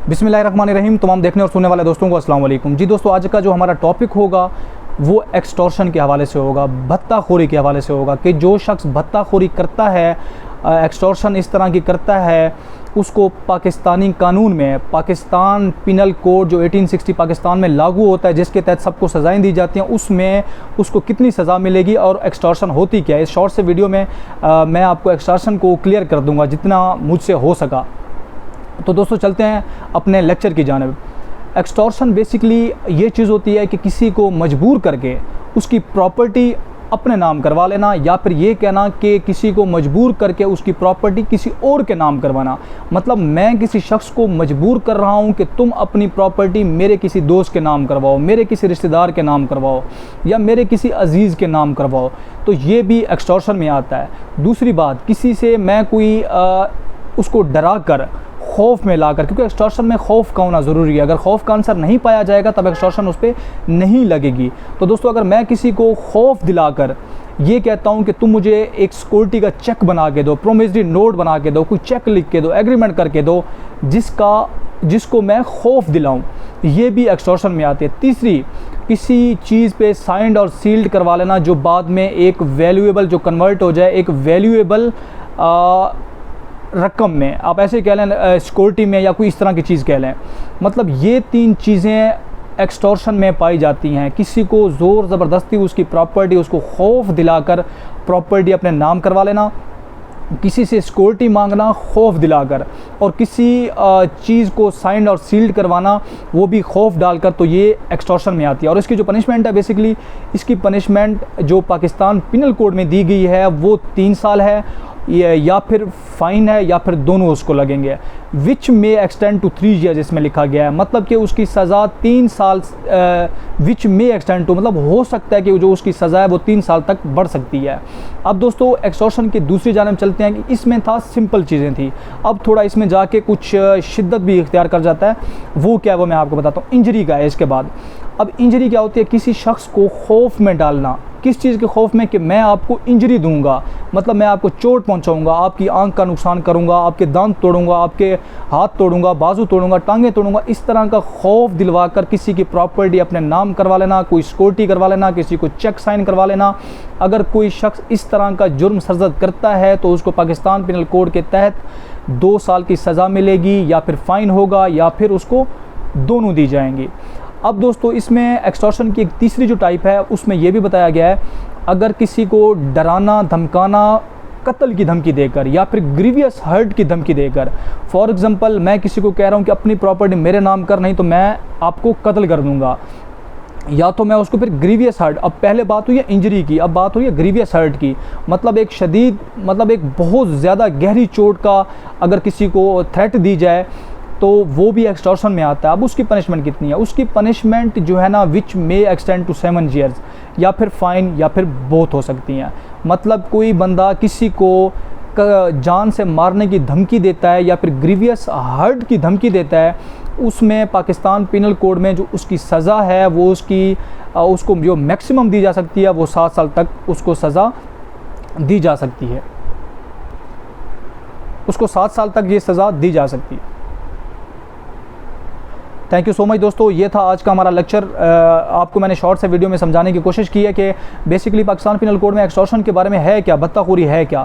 बिस्मिल्लाहिर्रहमानिर्रहीम। तमाम देखने और सुनने वाले दोस्तों को अस्सलाम वालेकुम। जी दोस्तों, आज का जो हमारा टॉपिक होगा वो एक्सटॉर्शन के हवाले से होगा, भत्ताखोरी के हवाले से होगा कि जो शख्स भत्ताखोरी करता है, एक्सटॉर्शन इस तरह की करता है, उसको पाकिस्तानी कानून में, पाकिस्तान पिनल कोड जो 1860 पाकिस्तान में लागू होता है, जिसके तहत सबको सज़ाएं दी जाती हैं, उसमें उसको कितनी सज़ा मिलेगी और एक्सटॉर्शन होती क्या है। इस शॉर्ट से वीडियो में मैं आपको एक्सटॉर्शन को क्लियर कर दूंगा जितना मुझसे हो सका। तो दोस्तों चलते हैं अपने लेक्चर की जानिब। एक्सटॉर्शन बेसिकली ये चीज़ होती है कि किसी को मजबूर करके उसकी प्रॉपर्टी अपने नाम करवा लेना, या फिर ये कहना कि किसी को मजबूर करके उसकी प्रॉपर्टी किसी और के नाम करवाना। मतलब मैं किसी शख्स को मजबूर कर रहा हूँ कि तुम अपनी प्रॉपर्टी मेरे किसी दोस्त के नाम करवाओ, मेरे किसी रिश्तेदार के नाम करवाओ, या मेरे किसी अजीज़ के नाम करवाओ, तो ये भी एक्सटॉर्शन में आता है। दूसरी बात, किसी से मैं कोई उसको डरा कर, खौफ में लाकर, क्योंकि एक्सटॉर्शन में खौफ का होना ज़रूरी है। अगर खौफ का आंसर नहीं पाया जाएगा तब एक्सटॉर्शन उस पर नहीं लगेगी। तो दोस्तों, अगर मैं किसी को खौफ दिलाकर ये कहता हूँ कि तुम मुझे एक सिक्योरिटी का चेक बना के दो, प्रोमिसरी नोट बना के दो, कोई चेक लिख के दो, एग्रीमेंट करके दो, जिसको मैं खौफ दिलाऊँ, ये भी एक्सटॉर्शन में आती है। तीसरी, किसी चीज़ पे साइंड और सील्ड करवा लेना जो बाद में एक वैल्यूएबल, जो कन्वर्ट हो जाए एक वैल्यूएबल रकम में, आप ऐसे कह लें सिक्योरिटी में, या कोई इस तरह की चीज़ कह लें। मतलब ये तीन चीज़ें एक्सटॉर्शन में पाई जाती हैं। किसी को ज़ोर ज़बरदस्ती उसकी प्रॉपर्टी, उसको खौफ दिलाकर प्रॉपर्टी अपने नाम करवा लेना, किसी से सिक्योरिटी मांगना खौफ दिलाकर, और किसी चीज़ को साइंड और सील्ड करवाना वो भी खौफ डालकर, तो ये एक्सटॉर्शन में आती है। और इसकी जो पनिशमेंट है, बेसिकली इसकी पनिशमेंट जो पाकिस्तान पिनल कोड में दी गई है वो 3 साल है, या फिर फ़ाइन है, या फिर दोनों उसको लगेंगे। विच मे एक्सटेंड टू 3 ईयर्स इसमें लिखा गया है। मतलब कि उसकी सज़ा 3 साल, विच मे एक्सटेंड टू, मतलब हो सकता है कि जो उसकी सज़ा है वो 3 साल तक बढ़ सकती है। अब दोस्तों, एक्सटॉर्शन की दूसरी जानिब चलते हैं कि इसमें था सिंपल चीज़ें थी, अब थोड़ा इसमें जाके कुछ शिद्दत भी इख्तियार कर जाता है। वो क्या है वो मैं आपको बताता हूँ। इंजरी का है इसके बाद। अब इंजरी क्या होती है? किसी शख्स को खौफ में डालना। किस चीज़ के खौफ में? कि मैं आपको इंजरी दूंगा, मतलब मैं आपको चोट पहुंचाऊंगा, आपकी आंख का नुकसान करूंगा, आपके दांत तोड़ूंगा, आपके हाथ तोड़ूंगा, बाजू तोड़ूंगा, टांगें तोड़ूंगा। इस तरह का खौफ दिलवाकर किसी की प्रॉपर्टी अपने नाम करवा लेना, कोई सिक्योरिटी करवा लेना, किसी को चेक साइन करवा लेना। अगर कोई शख्स इस तरह का जुर्म सरजद करता है तो उसको पाकिस्तान पिनल कोड के तहत 2 साल की सज़ा मिलेगी, या फिर फ़ाइन होगा, या फिर उसको दोनों दी जाएंगी। अब दोस्तों, इसमें एक्सटॉर्शन की एक तीसरी जो टाइप है उसमें यह भी बताया गया है, अगर किसी को डराना, धमकाना, कत्ल की धमकी देकर, या फिर ग्रीवियस हर्ट की धमकी देकर। फॉर एग्जांपल, मैं किसी को कह रहा हूं कि अपनी प्रॉपर्टी मेरे नाम कर, नहीं तो मैं आपको कत्ल कर दूंगा, या तो मैं उसको फिर ग्रीवियस हर्ट। अब पहले बात हुई है इंजरी की, अब बात हुई है ग्रीवियस हर्ट की। मतलब एक शदीद, मतलब एक बहुत ज़्यादा गहरी चोट का अगर किसी को थ्रेट दी जाए तो वो भी एक्सटॉर्शन में आता है। अब उसकी पनिशमेंट कितनी है? उसकी पनिशमेंट जो है ना, विच मे एक्सटेंड टू 7 ईयर्स, या फिर फ़ाइन, या फिर बोथ हो सकती हैं। मतलब कोई बंदा किसी को जान से मारने की धमकी देता है, या फिर ग्रीवियस हर्ट की धमकी देता है, उसमें पाकिस्तान पिनल कोड में जो उसकी सज़ा है वो उसको जो मैक्सिमम दी जा सकती है वो 7 साल तक उसको सज़ा दी जा सकती है। उसको 7 साल तक ये सज़ा दी जा सकती है। थैंक यू सो मच दोस्तों, ये था आज का हमारा लेक्चर। आपको मैंने शॉर्ट से वीडियो में समझाने की कोशिश की है कि बेसिकली पाकिस्तान पिनल कोड में एक्सटॉर्शन के बारे में है क्या, भत्ताखोरी है क्या।